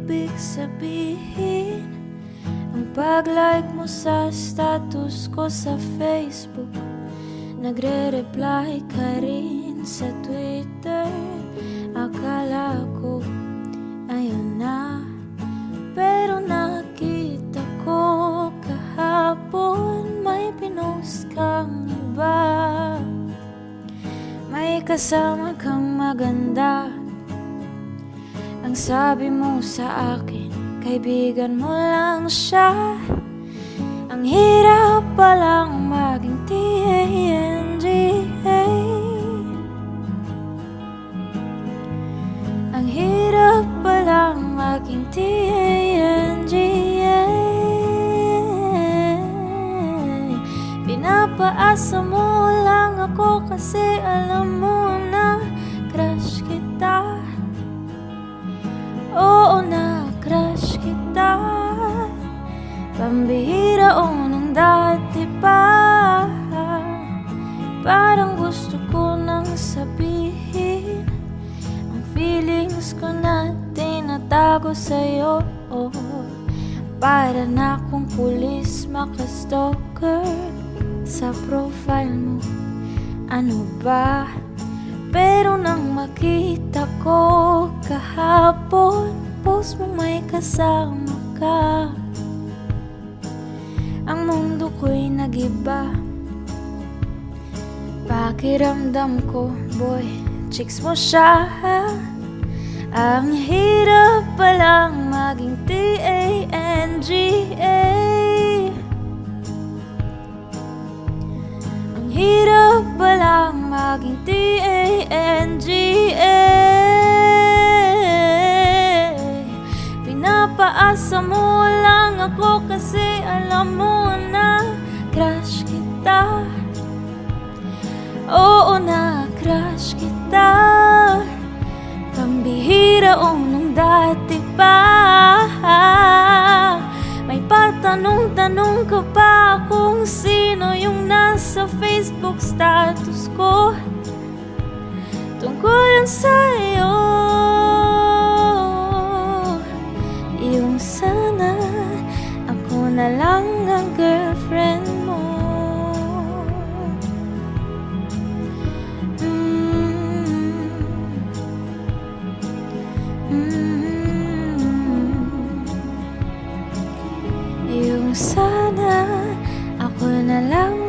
ibig sabihin ang pag-like mo sa status ko sa Facebook? Nagre-reply ka rin sa Twitter. Akala ko ayun na, pero nakita ko kahapon may pinost kang iba. May kasama kang maganda. Ang sabi mo sa akin, kaibigan mo lang siya. Ang hirap palang maging TANGA. Ang hirap palang maging TANGA. Pinapaasa mo lang ako kasi alam mo na crush kita. Oo, na crush kita. Pambihira o nung dati pa. Parang gusto ko nang sabihin ang feelings ko na tinatago sa'yo. Para na kung pulis makastalker sa profile mo. Ano ba? Pero nang makita ko kahapon, post mo may kasama ka. Ang mundo ko'y nag-iba. Pakiramdam ko, boy, chicks mo siya. Ang hirap palang maging TANGA. Ang hirap palang maging TANGA. Pinapaasa mo lang ako kasi alam mo na crush kita. Oo, na crush kita. Pambihira o nung dati pa. May patanong-tanong ka pa kung sino yung nasa Facebook status ko. Tungkol yan sa'yo. Yung sana ako na lang ang girlfriend mo. Yung sana ako na lang